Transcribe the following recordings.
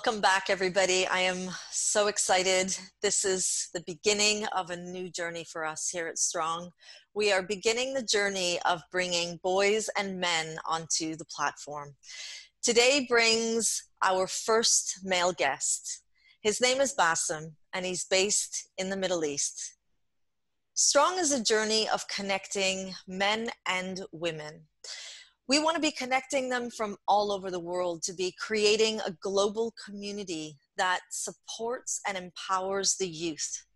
Welcome back, everybody. I am so excited. This is the beginning of a new journey for us here at Strong. We are beginning the journey of bringing boys and men onto the platform. Today brings our first male guest. His name is Bassam, and he's based in the Middle East. Strong is a journey of connecting men and women. We want to be connecting them from all over the world to be creating a global community that supports and empowers the youth.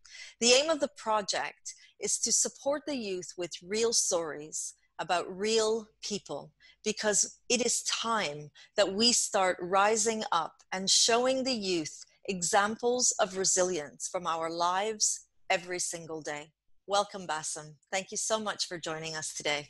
The aim of the project is to support the youth with real stories about real people, because it is time that we start rising up and showing the youth examples of resilience from our lives every single day. Welcome, Bassam. Thank you so much for joining us today.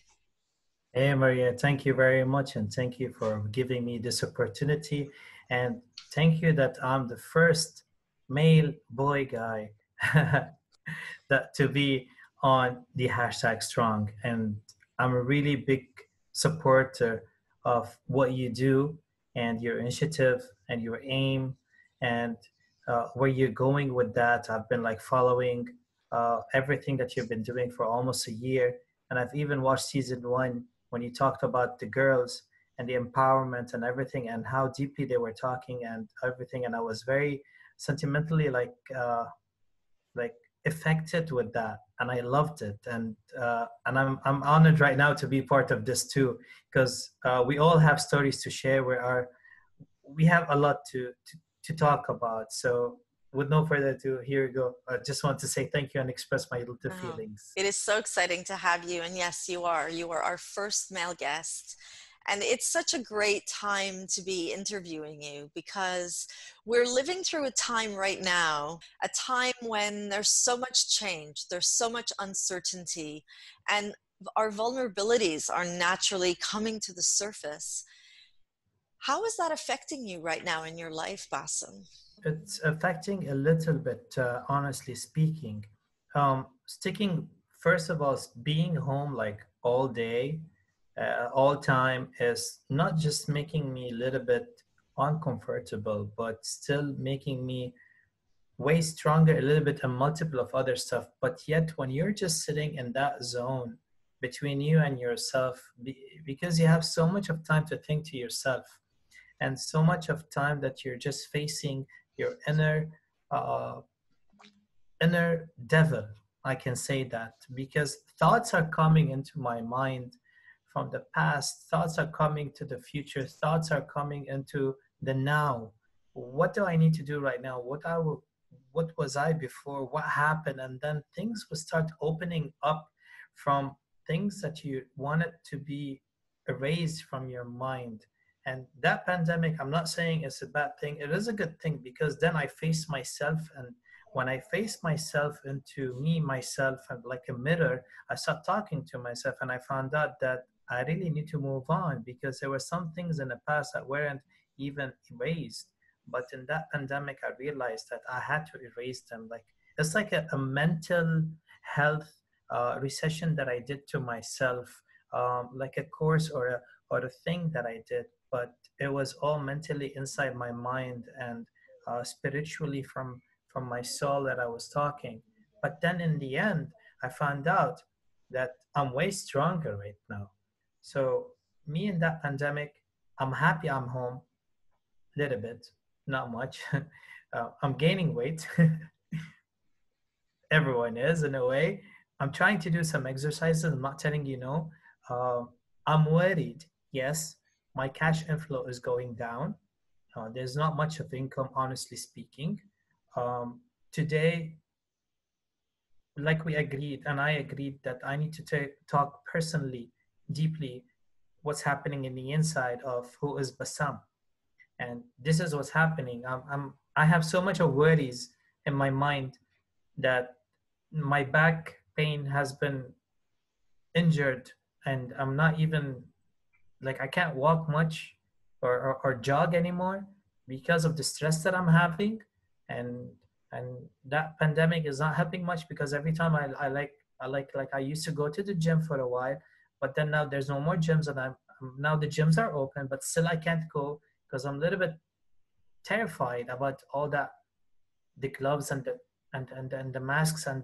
Hey, Maria, thank you very much. And thank you for giving me this opportunity. And thank you that I'm the first male boy guy that to be on the hashtag Strong. And I'm a really big supporter of what you do and your initiative and your aim and where you're going with that. I've been like following everything that you've been doing for almost a year. And I've even watched season 1 when you talked about the girls and the empowerment and everything and how deeply they were talking and everything. And I was very sentimentally like affected with that. And I loved it. And I'm honored right now to be part of this too, because we all have stories to share. We have a lot to talk about. So with no further ado, here we go. I just want to say thank you and express my little feelings. It is so exciting to have you. And yes, you are. You are our first male guest. And it's such a great time to be interviewing you, because we're living through a time right now, a time when there's so much change, there's so much uncertainty, and our vulnerabilities are naturally coming to the surface. How is that affecting you right now in your life, Bassam? It's affecting a little bit, honestly speaking. Sticking, first of all, being home like all day, all time is not just making me a little bit uncomfortable, but still making me way stronger, a little bit, a multiple of other stuff. But yet, when you're just sitting in that zone between you and yourself, because you have so much of time to think to yourself, and so much of time that you're just facing your inner devil, I can say that, because thoughts are coming into my mind from the past, thoughts are coming to the future, thoughts are coming into the now. What do I need to do right now? What was I before? What happened? And then things will start opening up from things that you wanted to be erased from your mind. And that pandemic, I'm not saying it's a bad thing. It is a good thing, because then I face myself. And when I face myself into myself, and like a mirror, I start talking to myself. And I found out that I really need to move on, because there were some things in the past that weren't even erased. But in that pandemic, I realized that I had to erase them. Like, it's like a mental health recession that I did to myself, like a course or a thing that I did. But it was all mentally inside my mind and spiritually from my soul that I was talking. But then in the end, I found out that I'm way stronger right now. So me in that pandemic, I'm happy I'm home a little bit, not much. I'm gaining weight. Everyone is, in a way. I'm trying to do some exercises. I'm not telling you no. I'm worried, yes. My cash inflow is going down. There's not much of income, honestly speaking. Today, like we agreed, and I agreed that I need to talk personally, deeply, what's happening in the inside of who is Bassam. And this is what's happening. I have so much of worries in my mind that my back pain has been injured, and I'm not even, like, I can't walk much or jog anymore because of the stress that I'm having. And that pandemic is not helping much, because every time I used to go to the gym for a while, but then now there's no more gyms, and now the gyms are open, but still I can't go because I'm a little bit terrified about all that, the gloves and the masks and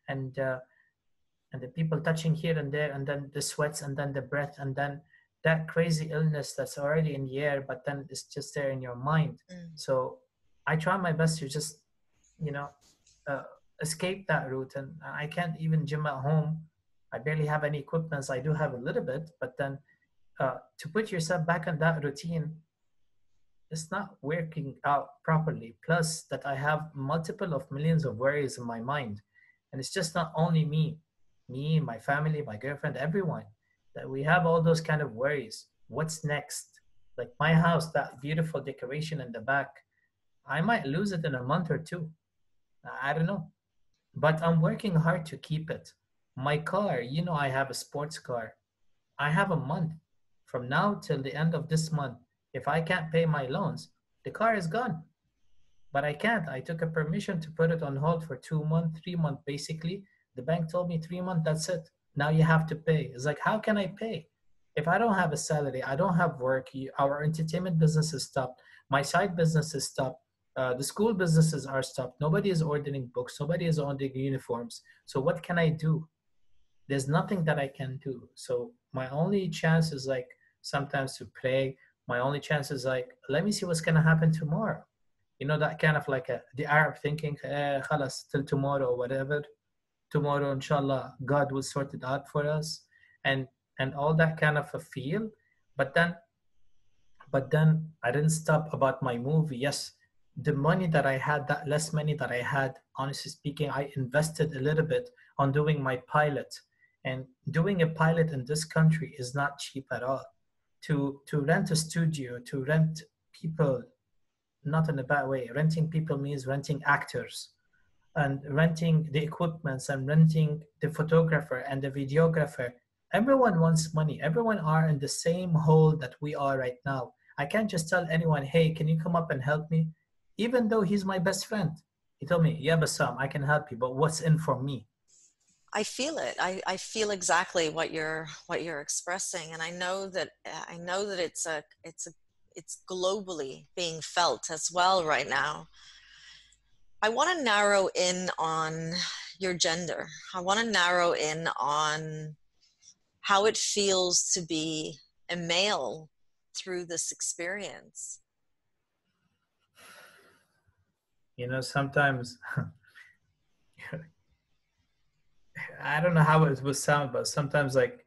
and uh, and the people touching here and there, and then the sweats, and then the breath, and then that crazy illness that's already in the air, but then it's just there in your mind. Mm. So I try my best to just, you know, uh, escape that route. And I can't even gym at home. I barely have any equipment. I do have a little bit, but then to put yourself back on that routine, it's not working out properly. Plus, that I have multiple of millions of worries in my mind, and it's just not only me, my family, my girlfriend, everyone, that we have all those kind of worries. What's next? Like my house, that beautiful decoration in the back, I might lose it in a month or two. I don't know, but I'm working hard to keep it. My car, I have a sports car. I have a month from now till the end of this month. If I can't pay my loans, the car is gone. But I can't. I took a permission to put it on hold for 2 months, 3 months basically. The bank told me 3 months, that's it. Now you have to pay. It's like, how can I pay? If I don't have a salary, I don't have work, our entertainment business is stopped, my side business is stopped, the school businesses are stopped. Nobody is ordering books, nobody is ordering uniforms. So what can I do? There's nothing that I can do. So my only chance is like sometimes to pray. My only chance is like, let me see what's gonna happen tomorrow. That kind of like the Arab thinking, khalas, till tomorrow, or whatever. Tomorrow, inshallah, God will sort it out for us, and all that kind of a feel. But then, I didn't stop about my movie. Yes, the money that I had, that less money that I had, honestly speaking, I invested a little bit on doing my pilot. And doing a pilot in this country is not cheap at all. To rent a studio, to rent people, not in a bad way. Renting people means renting actors and renting the equipments and renting the photographer and the videographer. Everyone wants money. Everyone are in the same hole that we are right now. I can't just tell anyone, hey, can you come up and help me? Even though he's my best friend. He told me, yeah, Bassam, I can help you, but what's in for me? I feel it. I feel exactly what you're expressing, and I know that it's globally being felt as well right now. I want to narrow in on your gender. I want to narrow in on how it feels to be a male through this experience. Sometimes I don't know how it would sound, but sometimes like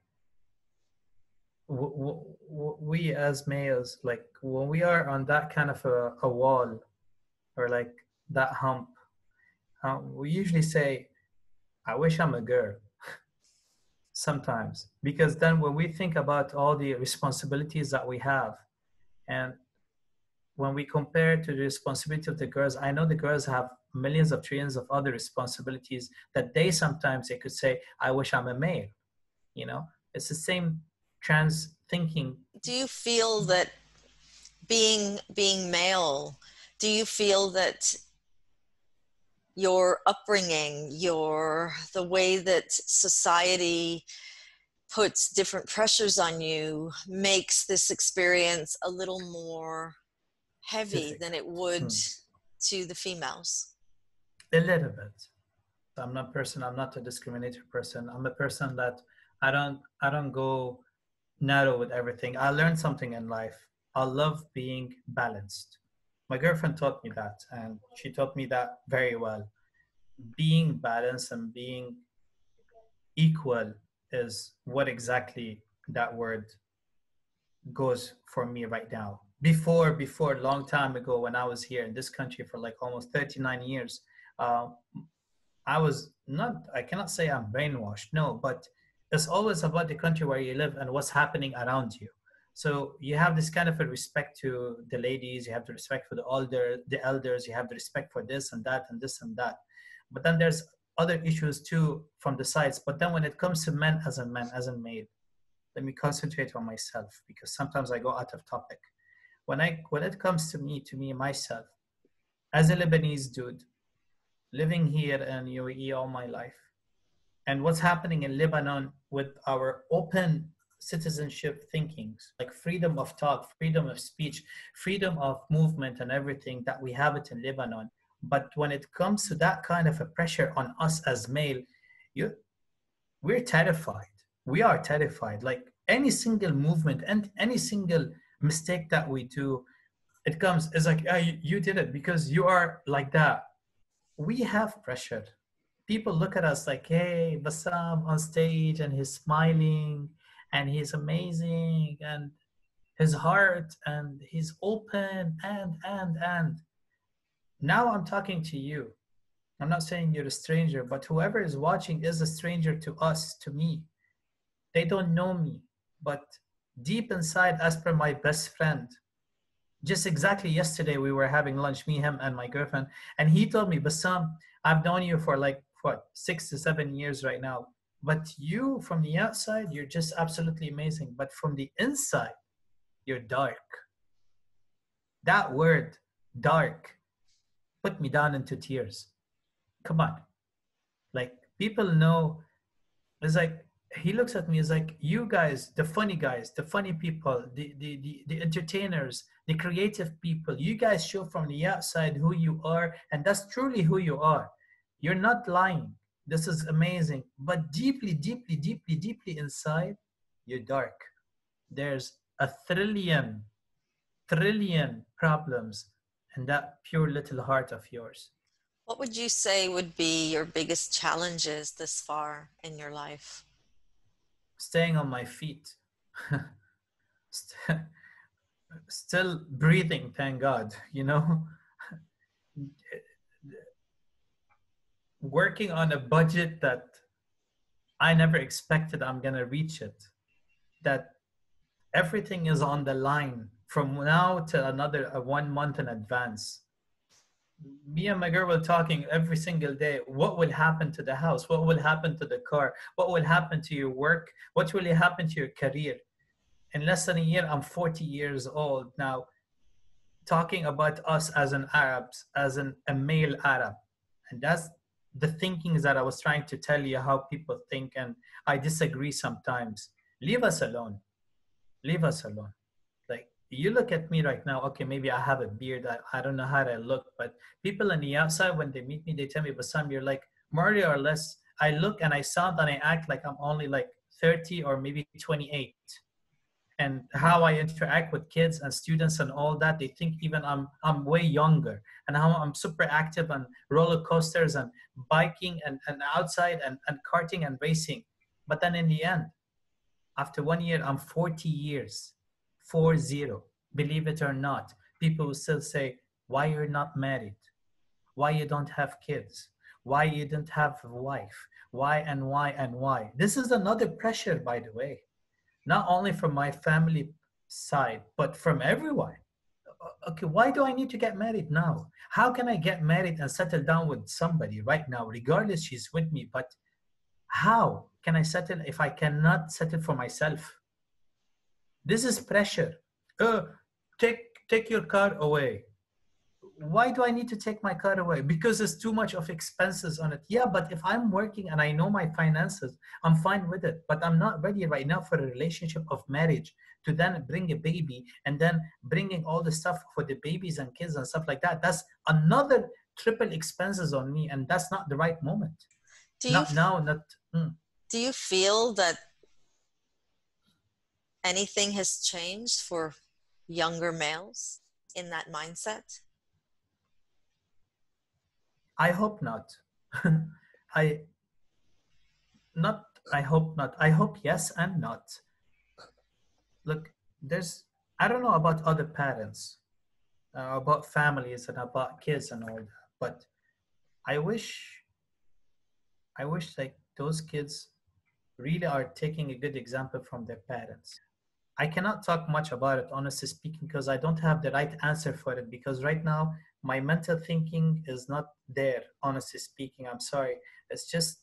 we as males, like when we are on that kind of a wall, or like that hump, we usually say, I wish I'm a girl. Sometimes, because then when we think about all the responsibilities that we have, and when we compare to the responsibility of the girls, I know the girls have millions of trillions of other responsibilities that sometimes they could say, I wish I'm a male. It's the same trans thinking. Do you feel that being male, do you feel that your upbringing, the way that society puts different pressures on you makes this experience a little more heavy than Difficult. it would to the females? A little bit. I'm not a discriminator person. I'm a person that I don't go narrow with everything. I learned something in life. I love being balanced. My girlfriend taught me that, and she taught me that very well. Being balanced and being equal is what exactly that word goes for me right now. Before a long time ago, when I was here in this country for like almost 39 years, uh, I was not, I cannot say I'm brainwashed, no, but it's always about the country where you live and what's happening around you. So you have this kind of a respect to the ladies, you have the respect for the elders, you have the respect for this and that and this and that. But then there's other issues too from the sides. But then when it comes to men, as a man, as a male, let me concentrate on myself, because sometimes I go out of topic. When it comes to me myself, as a Lebanese dude, living here in UAE all my life, and what's happening in Lebanon with our open citizenship thinkings, like freedom of talk, freedom of speech, freedom of movement and everything that we have it in Lebanon. But when it comes to that kind of a pressure on us as male, you, we're terrified. We are terrified. Like any single movement and any single mistake that we do, it comes, it's like, ah, you did it because you are like that. We have pressure. People look at us like, hey, Bassam on stage and he's smiling and he's amazing and his heart and he's open and. Now I'm talking to you. I'm not saying you're a stranger, but whoever is watching is a stranger to us, to me. They don't know me, but deep inside, as per my best friend, just exactly yesterday we were having lunch, me, him, and my girlfriend, and he told me, Bassam, I've known you for like what 6 to 7 years right now, but you from the outside, you're just absolutely amazing, but from the inside, you're dark. That word, dark, put me down into tears. Come on, like people know. It's like he looks at me, it's like you guys, the funny people, the entertainers, the creative people, you guys show from the outside who you are, and that's truly who you are. You're not lying. This is amazing. But deeply, deeply, deeply, deeply inside, you're dark. There's a trillion problems in that pure little heart of yours. What would you say would be your biggest challenges this far in your life? Staying on my feet. Still breathing, thank God, you know. Working on a budget that I never expected I'm gonna reach it. That everything is on the line from now to another 1 month in advance. Me and my girl were talking every single day. What will happen to the house? What will happen to the car? What will happen to your work? What will happen to your career? In less than a year, I'm 40 years old now. Talking about us as an Arabs, as a male Arab, and that's the thinkings that I was trying to tell you how people think, and I disagree sometimes. Leave us alone. Leave us alone. Like you look at me right now, okay, maybe I have a beard, I don't know how to look, but people on the outside, when they meet me, they tell me, Bassam, you're like more or less, I look and I sound and I act like I'm only like 30 or maybe 28. And how I interact with kids and students and all that, they think even I'm way younger, and how I'm super active on roller coasters and biking and outside and karting and racing. But then in the end, after 1 year, I'm 40 years, 40. Believe it or not, people will still say, why you're not married? Why you don't have kids? Why you don't have a wife? Why and why and why? This is another pressure, by the way, not only from my family side, but from everyone. Okay, why do I need to get married now? How can I get married and settle down with somebody right now, regardless she's with me? But how can I settle if I cannot settle for myself? This is pressure. Uh, take your car away. Why do I need to take my car away? Because there's too much of expenses on it. Yeah, but if I'm working and I know my finances, I'm fine with it. But I'm not ready right now for a relationship of marriage to then bring a baby and then bringing all the stuff for the babies and kids and stuff like that. That's another triple expenses on me, and that's not the right moment. Do you Not now, not. do you feel that anything has changed for younger males in that mindset? I hope not. I not. I hope not. I hope yes and not. Look, there's. I don't know about other parents, about families and about kids and all that, but I wish. I wish like those kids really are taking a good example from their parents. I cannot talk much about it, honestly speaking, because I don't have the right answer for it. Because right now, my mental thinking is not there, honestly speaking. I'm sorry. It's just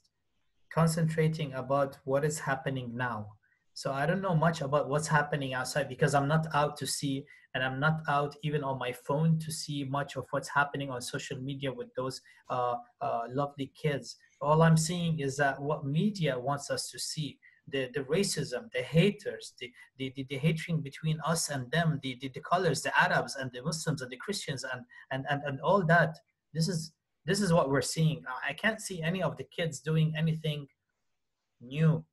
concentrating about what is happening now. So I don't know much about what's happening outside because I'm not out to see, and I'm not out even on my phone to see much of what's happening on social media with those lovely kids. All I'm seeing is that what media wants us to see. the racism, the haters, the hatred between us and them, the colors, the Arabs and the Muslims and the Christians and all that. This is what we're seeing. I can't see any of the kids doing anything new.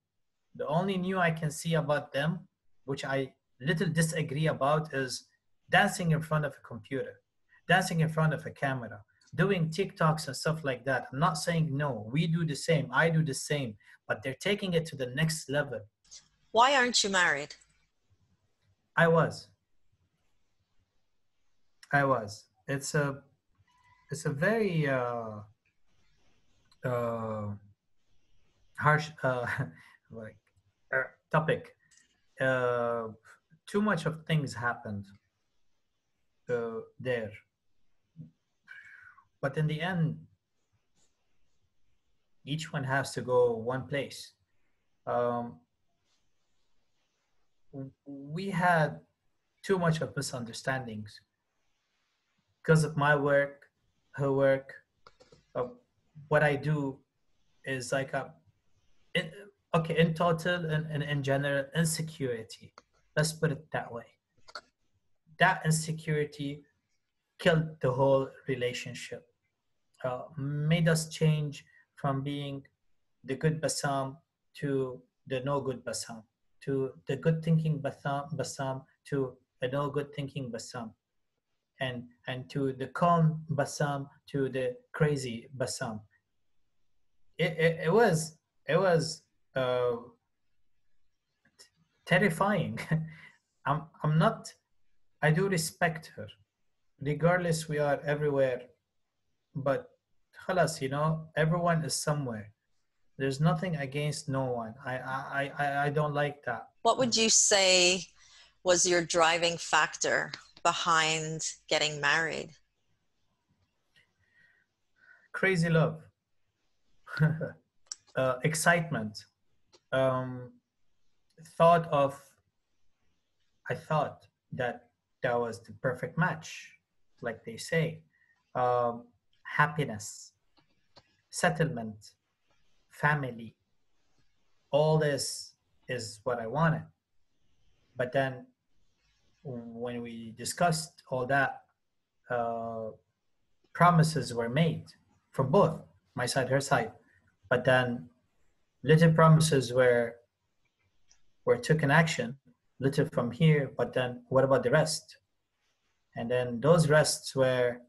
The only new I can see about them, which I little disagree about, is dancing in front of a computer, dancing in front of a camera, doing TikToks and stuff like that. I'm not saying no, we do the same, I do the same, but they're taking it to the next level. Why aren't you married? I was. It's a very harsh like topic. Too much of things happened there, but in the end, each one has to go one place. We had too much of misunderstandings because of my work, her work. What I do is like in total and in general, insecurity. Let's put it that way. That insecurity killed the whole relationship. Made us change from being the good Bassam to the no good Bassam, to the good thinking Bassam to the no good thinking Bassam, and to the calm Bassam to the crazy Bassam. It was terrifying. I'm not. I do respect her, regardless. We are everywhere, but khalas, everyone is somewhere. There's nothing against no one. I don't like that. What would you say was your driving factor behind getting married? Crazy love, excitement, thought of. I thought that was the perfect match, like they say. Happiness, settlement, family, all this is what I wanted. But then when we discussed all that, promises were made from both my side, her side. But then little promises were taken action, little from here, but then what about the rest? And then those rests where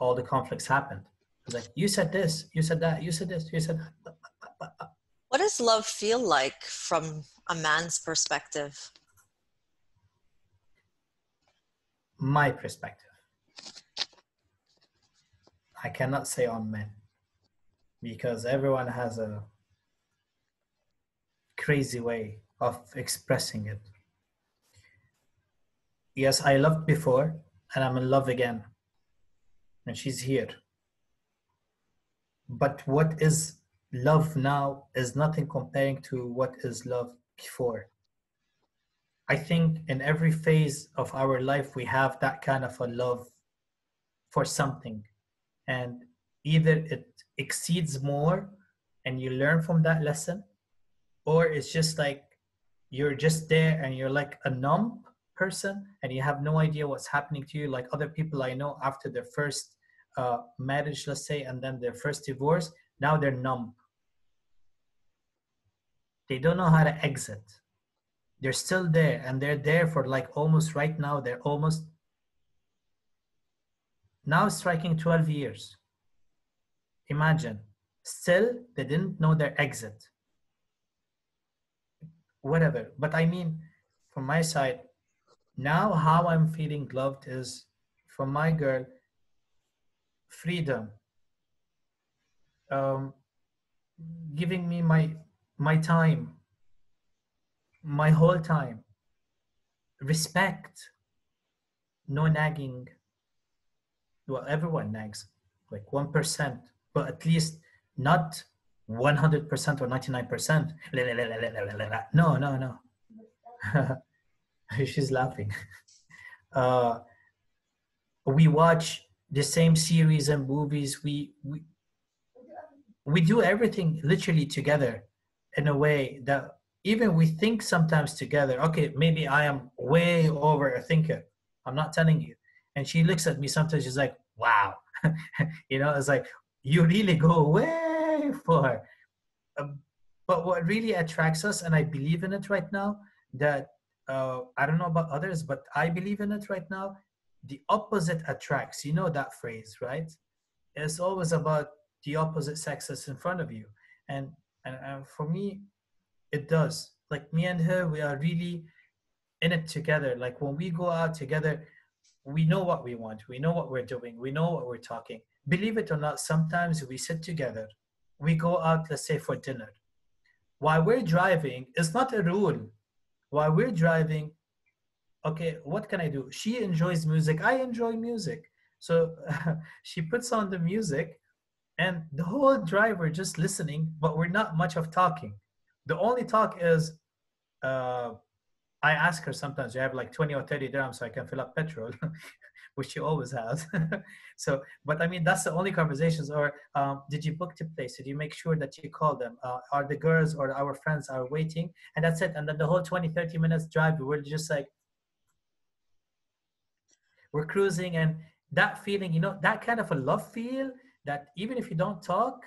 all the conflicts happened. It was like, you said this, you said that, you said this, you said that. What does love feel like from a man's perspective? My perspective. I cannot say on men because everyone has a crazy way of expressing it. Yes, I loved before and I'm in love again. And she's here. But what is love now is nothing comparing to what is love before. I think in every phase of our life, we have that kind of a love for something. And either it exceeds more and you learn from that lesson, or it's just like you're just there and you're like a numb person and you have no idea what's happening to you. Like other people I know after their first marriage, let's say, and then their first divorce, now they're numb. They don't know how to exit. They're still there and they're there for like almost right now, they're almost now striking 12 years. Imagine, still they didn't know their exit. Whatever, but I mean, from my side, now how I'm feeling loved is from my girl, freedom, giving me my time, my whole time, respect, no nagging. Well, everyone nags, like 1%, but at least not 100% or 99%. No. She's laughing. We watch the same series and movies. We do everything literally together. in a way that even we think sometimes together, okay, maybe I am way over a thinker. I'm not telling you. And she looks at me sometimes, she's like, wow. It's like, you really go way far. Um, but what really attracts us, and I believe in it right now, that I don't know about others, but I believe in it right now. The opposite attracts. You know that phrase, right? It's always about the opposite sex that's in front of you, and and for me, it does. Like me and her, we are really in it together. Like when we go out together, we know what we want. We know what we're doing. We know what we're talking. Believe it or not, sometimes we sit together. We go out, let's say for dinner. While we're driving, it's not a rule. While we're driving, okay, what can I do? She enjoys music. I enjoy music. So she puts on the music and the whole driver just listening, but we're not much of talking. The only talk is uh, I ask her sometimes, you have like 20 or 30 dirhams so I can fill up petrol, which she always has. So, but I mean, that's the only conversations. Or did you book the place? Did you make sure that you call them? Are the girls or our friends are waiting? And that's it. And then the whole 20, 30 minutes drive, we're just like, we're cruising. And that feeling, that kind of a love feel that even if you don't talk,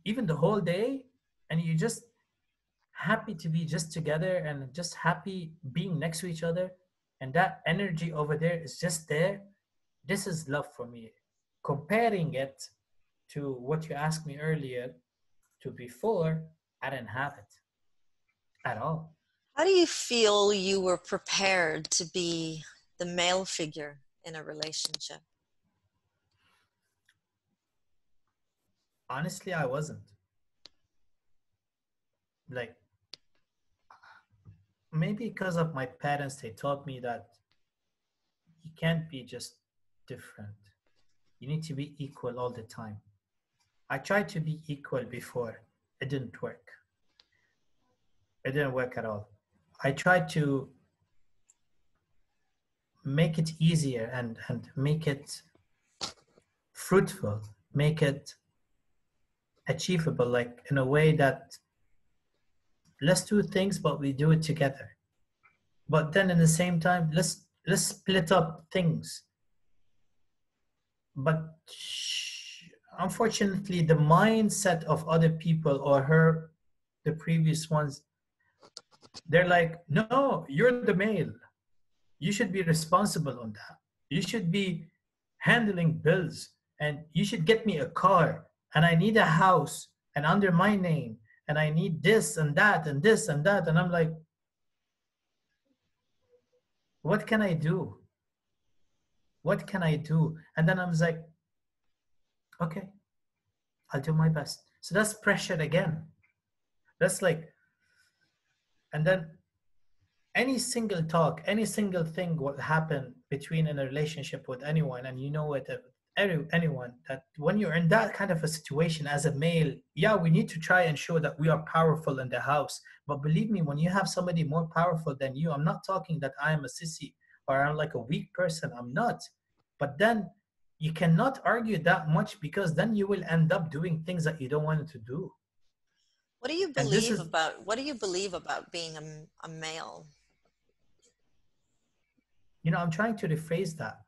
even the whole day, and you just happy to be just together and just happy being next to each other, and that energy over there is just there. This is love for me. Comparing it to what you asked me earlier, to before, I didn't have it at all. How do you feel you were prepared to be the male figure in a relationship? Honestly, I wasn't. Like, maybe because of my parents, they taught me that you can't be just different. You need to be equal all the time. I tried to be equal before. It didn't work. It didn't work at all. I tried to make it easier and make it fruitful, make it achievable, like in a way that let's do things, but we do it together. But then in the same time, let's split up things. But unfortunately, the mindset of other people or her, the previous ones, they're like, no, you're the male. You should be responsible on that. You should be handling bills, and you should get me a car, and I need a house and under my name, and I need this and that and this and that. And I'm like, what can I do? What can I do? And then I was like, okay, I'll do my best. So that's pressure again. That's like, and then any single talk, any single thing will happen between in a relationship with anyone, and you know it, anyone, that when you're in that kind of a situation as a male, yeah, we need to try and show that we are powerful in the house. But believe me, when you have somebody more powerful than you, I'm not talking that I am a sissy or I'm like a weak person. I'm not. But then you cannot argue that much, because then you will end up doing things that you don't want to do. What do you And this believe is, about being a male? I'm trying to rephrase that.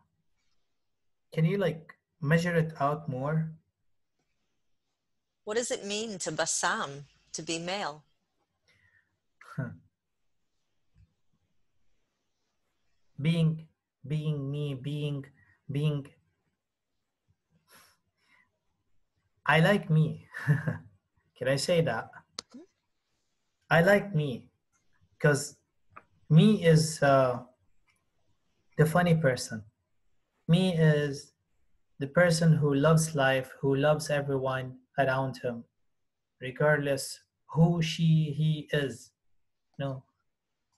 Can you like measure it out more? What does it mean to Bassam to be male? being being me, being I like me. Can I say that? I like me because me is the funny person. Me is the person who loves life, who loves everyone around him, regardless who he is. No,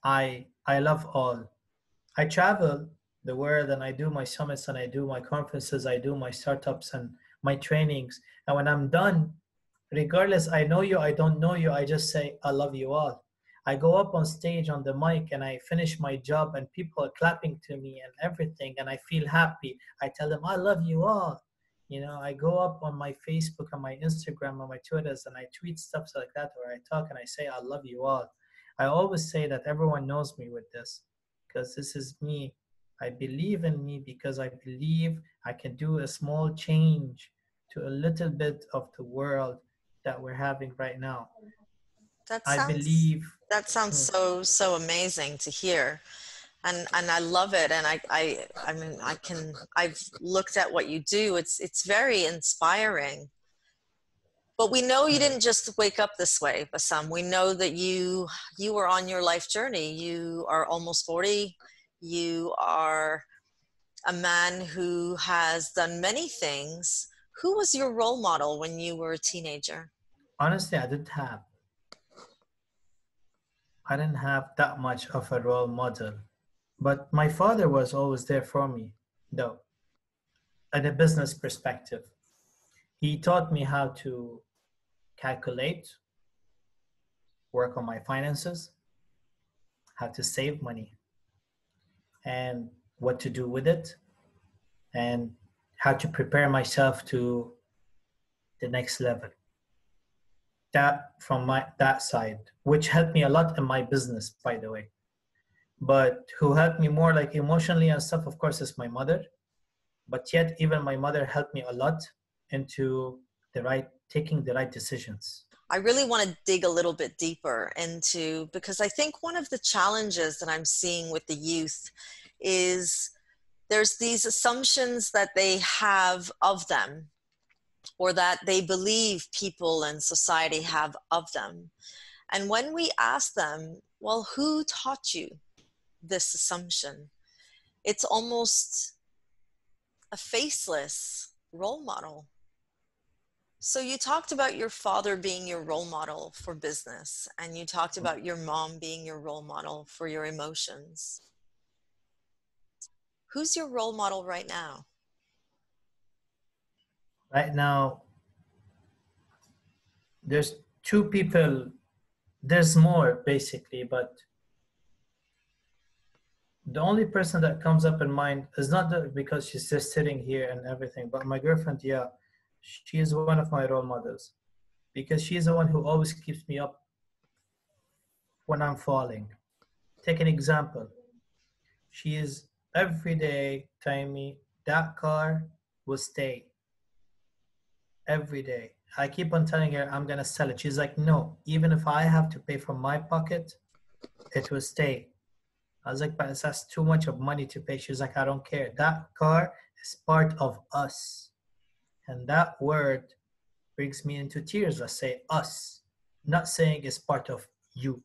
I love all. I travel the world and I do my summits and I do my conferences, I do my startups and my trainings. And when I'm done, regardless, I know you, I don't know you, I just say, I love you all. I go up on stage on the mic and I finish my job and people are clapping to me and everything, and I feel happy. I tell them, I love you all. You know, I go up on my Facebook, on my Instagram, on my Twitters, and I tweet stuff like that, or I talk and I say, I love you all. I always say that everyone knows me with this because this is me. I believe in me because I believe I can do a small change to a little bit of the world that we're having right now. That I sounds believe. that sounds Hmm, so amazing to hear. And I love it. And I mean, I've looked at what you do. It's very inspiring. But we know you hmm. didn't just wake up this way, Bassam. We know that you were on your life journey. You are almost 40. You are a man who has done many things. Who was your role model when you were a teenager? Honestly, I didn't have that much of a role model, but my father was always there for me, though, at a business perspective. He taught me how to calculate, work on my finances, how to save money, and what to do with it, and how to prepare myself to the next level. That from my that side, which helped me a lot in my business, by the way. But who helped me more like emotionally and stuff, of course, is my mother. But yet, even my mother helped me a lot into the right taking the right decisions. I really want to dig a little bit deeper into, because I think one of the challenges that I'm seeing with the youth is there's these assumptions that they have of them, or that they believe people and society have of them. And when we ask them, well, who taught you this assumption? It's almost a faceless role model. So you talked about your father being your role model for business, and you talked about your mom being your role model for your emotions. Who's your role model right now? Right now, there's two people. There's more basically, but the only person that comes up in mind is not that because she's just sitting here and everything, but my girlfriend, yeah, she is one of my role models because she's the one who always keeps me up when I'm falling. Take an example. She is every day telling me that car will stay every day. I keep on telling her I'm gonna sell it. She's like, no, even if I have to pay from my pocket, it will stay. I was like, but that's too much of money to pay. She was like, I don't care. That car is part of us. And that word brings me into tears. I say us, not saying it's part of you,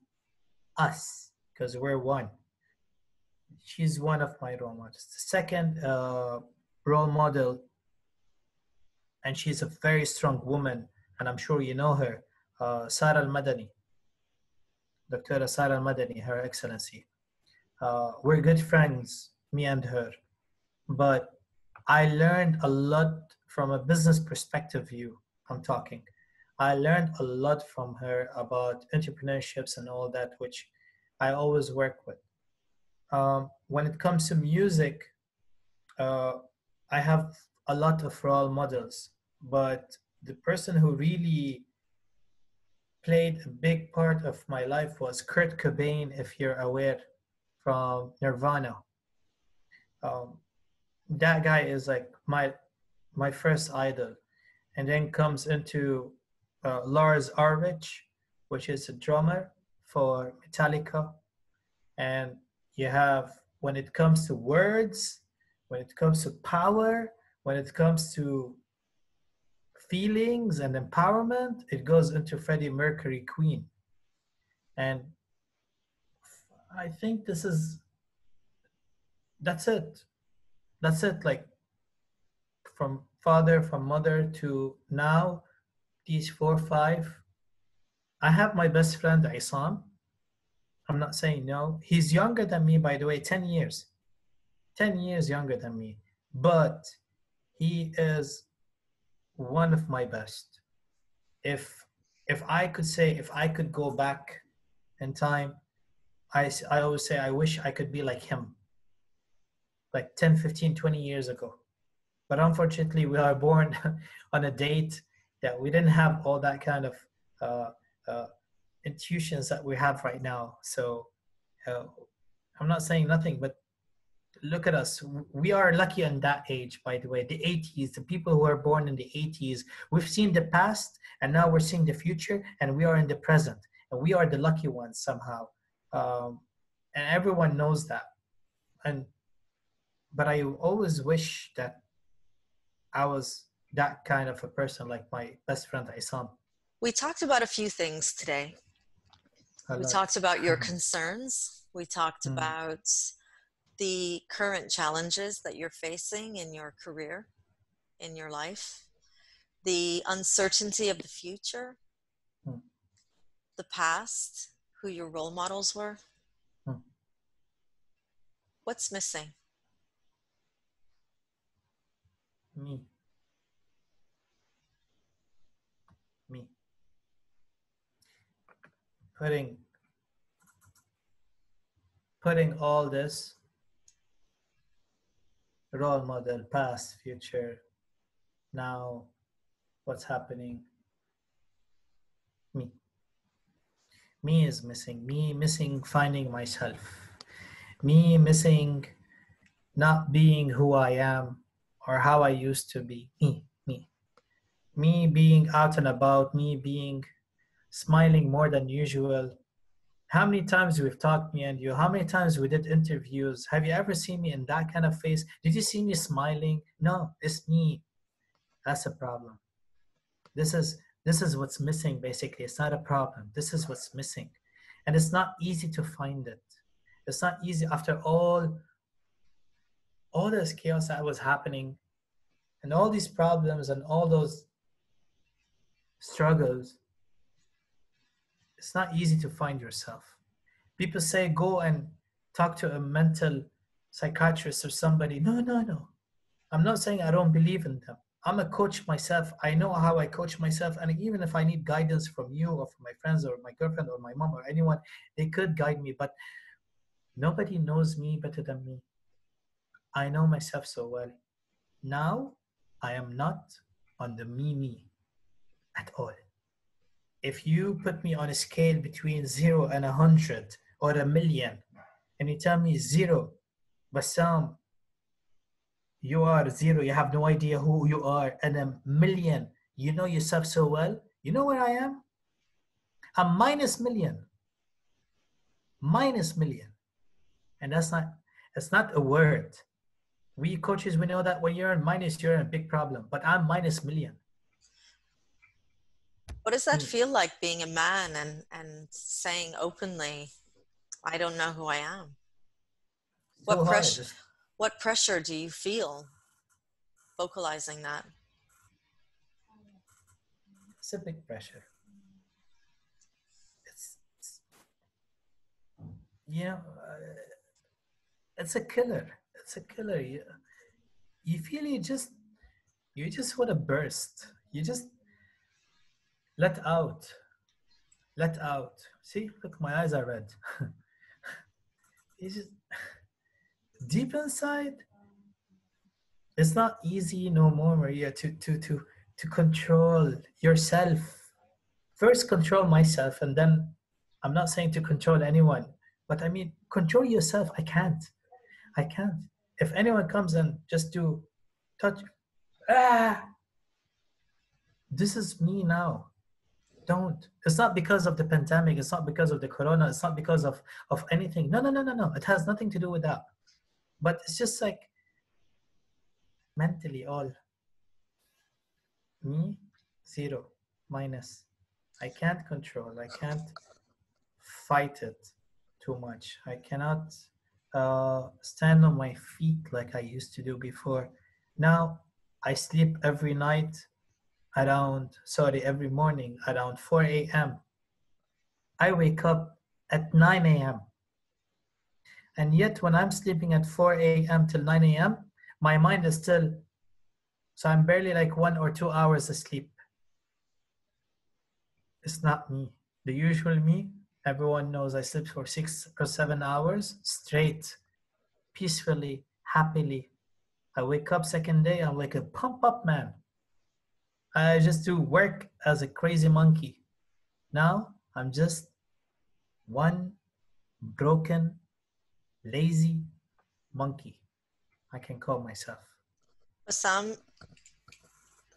us, because we're one. She's one of my role models. The second role model, and she's a very strong woman, and I'm sure you know her, Sara Al-Madani, Dr. Sara Al-Madani, Her Excellency. We're good friends, me and her. But I learned a lot from a business perspective view. I'm talking. I learned a lot from her about entrepreneurships and all that, which I always work with. When it comes to music, uh, I have a lot of role models, but the person who really played a big part of my life was Kurt Cobain, if you're aware, from Nirvana. Um, that guy is like my first idol, and then comes into Lars Ulrich, which is a drummer for Metallica, and you have when it comes to words, when it comes to power, when it comes to feelings and empowerment, it goes into Freddie Mercury, Queen, and I think that's it. That's it. Like from father, from mother to now, these four, five. I have my best friend, Isam. I'm not saying no. He's younger than me, by the way, 10 years. 10 years younger than me. But he is one of my best. If if I could say, if I could go back in time, I always say I wish I could be like him, like 10, 15, 20 years ago. But unfortunately, we are born on a date that we didn't have all that kind of uh, uh, intuitions that we have right now. So uh, I'm not saying nothing, but look at us. We are lucky in that age, by the way. The 80s, the people who are born in the 80s, we've seen the past and now we're seeing the future and we are in the present. And we are the lucky ones somehow. Um, and everyone knows that. And but I always wish that I was that kind of a person like my best friend Isam. We talked about a few things today. A We lot. talked about your concerns. We talked Mm, about the current challenges that you're facing in your career, in your life, the uncertainty of the future, mm, the past, who your role models were. mm. What's missing? Me, me. Putting putting all this role model, past, future, now, what's happening, me. Me is missing. Me missing finding myself. Me missing not being who I am or how I used to be. Me. Me being out and about, me being smiling more than usual. How many times we've talked, me and you? How many times we did interviews? Have you ever seen me in that kind of face? Did you see me smiling? No, it's me. That's a problem. This is this is what's missing basically. It's not a problem. This is what's missing. And it's not easy to find it. It's not easy after all this chaos that was happening and all these problems and all those struggles. It's not easy to find yourself. People say go and talk to a mental psychiatrist or somebody. No. I'm not saying I don't believe in them. I'm a coach myself. I know how I coach myself. And even if I need guidance from you or from my friends or my girlfriend or my mom or anyone, they could guide me. But nobody knows me better than me. I know myself so well. Now, I am not on the me at all. If you put me on a scale between 0 and 100 or a million, and you tell me 0, Bassam, you are 0, you have no idea who you are, and a million, you know yourself so well, you know where I am? I'm minus million, minus million. And it's not a word. We coaches, we know that when you're in minus, you're in a big problem, but I'm minus million. What does that Me. feel like being a man and saying openly, I don't know who I am? So What hard. pressure what pressure do you feel vocalizing that? It's a big pressure. It's you know, it's a killer. It's a killer. You feel you just want to burst. You just let out, let out. See, look, my eyes are red. It's just deep inside. It's not easy no more, Maria, to control yourself. First, control myself, and then I'm not saying to control anyone, but I mean control yourself. I can't. I can't. If anyone comes and just do touch, ah, this is me now. Don't. It's not because of the pandemic. It's not because of the corona. It's not because of anything. No. It has nothing to do with that. But it's just like mentally all me, 0, minus. I can't control. I can't fight it too much. I cannot stand on my feet like I used to do before. Now I sleep every night every morning around 4 a.m. I wake up at 9 a.m. And yet when I'm sleeping at 4 a.m. till 9 a.m., my mind is still, so I'm barely like 1 or 2 hours asleep. It's not me. The usual me, everyone knows I sleep for 6 or 7 hours straight, peacefully, happily. I wake up second day, I'm like a pump up man. I just do work as a crazy monkey. Now I'm just one broken, lazy monkey. I can call myself. Bassam,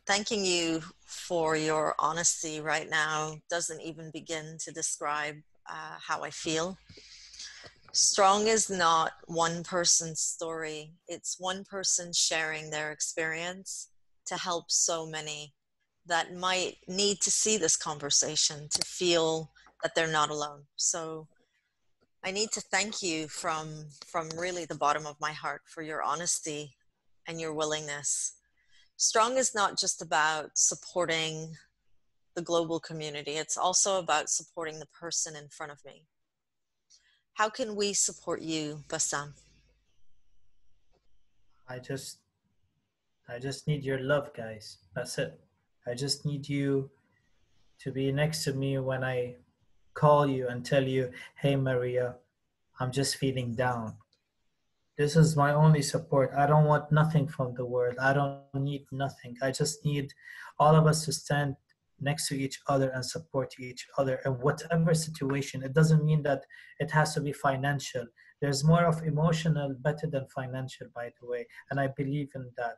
thanking you for your honesty right now doesn't even begin to describe how I feel. Strong is not one person's story, it's one person sharing their experience to help so many that might need to see this conversation to feel that they're not alone. So I need to thank you from really the bottom of my heart for your honesty and your willingness. Strong is not just about supporting the global community, it's also about supporting the person in front of me. How can we support you, Bassam? I just I just need your love, guys. That's it. I just need you to be next to me when I call you and tell you, "Hey Maria, I'm just feeling down." This is my only support. I don't want nothing from the world. I don't need nothing. I just need all of us to stand next to each other and support each other in whatever situation. It doesn't mean that it has to be financial. There's more of emotional better than financial, by the way. And I believe in that.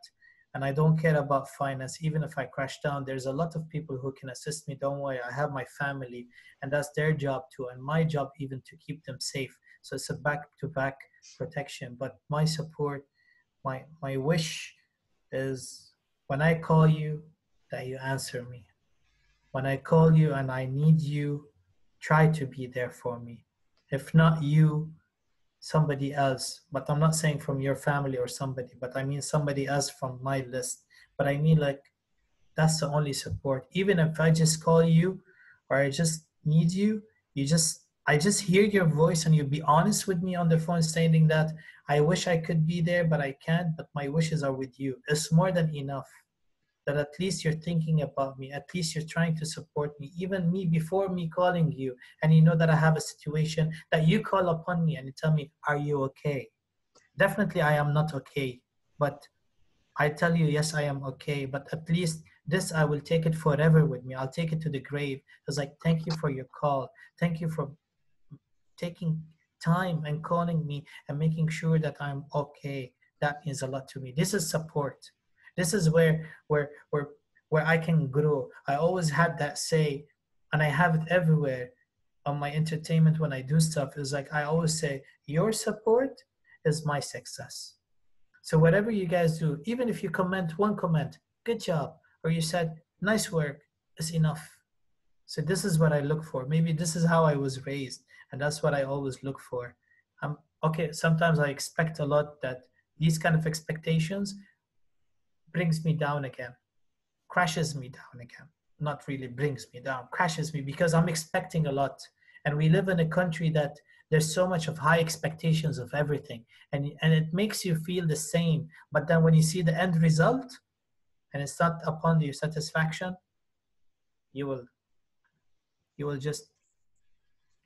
And I don't care about finance. Even if I crash down, there's a lot of people who can assist me. Don't worry. I have my family, and that's their job too. And my job, even to keep them safe. So it's a back to back protection. But my support, my wish is when I call you, that you answer me. When I call you and I need you, try to be there for me. If not you, somebody else. But I'm not saying from your family or somebody, but I mean somebody else from my list. But I mean, like, that's the only support. Even if I just call you or I just need you, I just hear your voice and you be honest with me on the phone stating that I wish I could be there, but I can't, but my wishes are with you. It's more than enough that at least you're thinking about me. At least you're trying to support me. Even me before me calling you, and you know that I have a situation that you call upon me and you tell me, are you okay? Definitely I am not okay. But I tell you, yes, I am okay, but at least this I will take it forever with me. I'll take it to the grave. It's like, thank you for your call. Thank you for taking time and calling me and making sure that I'm okay. That means a lot to me. This is support. This is where I can grow. I always had that say, and I have it everywhere on my entertainment when I do stuff. Is like I always say, your support is my success. So whatever you guys do, even if you comment one comment, good job, or you said nice work, is enough. So this is what I look for. Maybe this is how I was raised, and that's what I always look for. Okay. Sometimes I expect a lot that these kind of expectations brings me down again, crashes me down again. Not really brings me down, crashes me because I'm expecting a lot. And we live in a country that there's so much of high expectations of everything, and it makes you feel the same. But then when you see the end result and it's not upon your satisfaction, you will you will just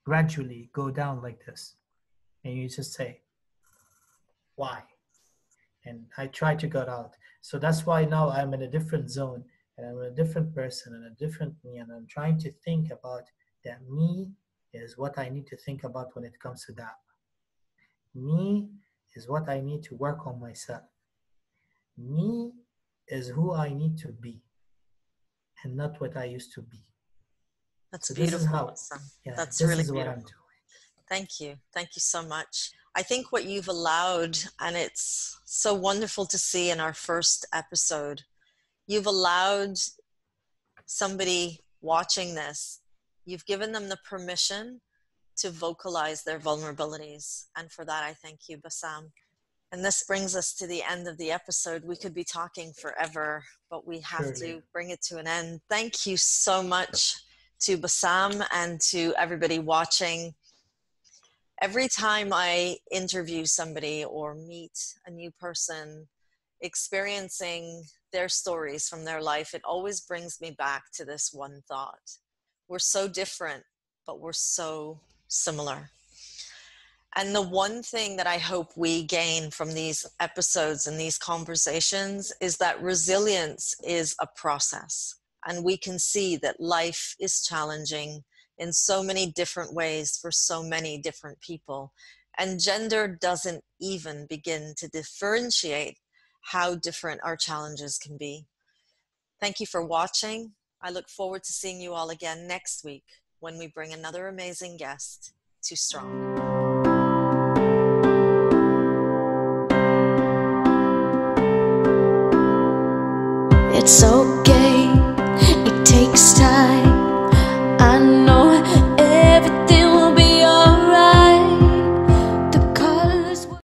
gradually go down like this, and you just say, why? And I try to get out. So that's why now I'm in a different zone, and I'm a different person and a different me, and I'm trying to think about that me is what I need to think about when it comes to that. Me is what I need to work on myself. Me is who I need to be and not what I used to be. That's So this is beautiful, how, Bassam. yeah, That's this really is what I'm beautiful. doing. Thank you. Thank you so much. I think what you've allowed, and it's so wonderful to see in our first episode, you've allowed somebody watching this, you've given them the permission to vocalize their vulnerabilities. And for that, I thank you, Bassam. And this brings us to the end of the episode. We could be talking forever, but we have Surely. to bring it to an end. Thank you so much to Bassam and to everybody watching. Every time I interview somebody or meet a new person experiencing their stories from their life, it always brings me back to this one thought. We're so different, but we're so similar. And the one thing that I hope we gain from these episodes and these conversations is that resilience is a process. And we can see that life is challenging in so many different ways for so many different people. And gender doesn't even begin to differentiate how different our challenges can be. Thank you for watching. I look forward to seeing you all again next week when we bring another amazing guest to Strong. It's okay, it takes time.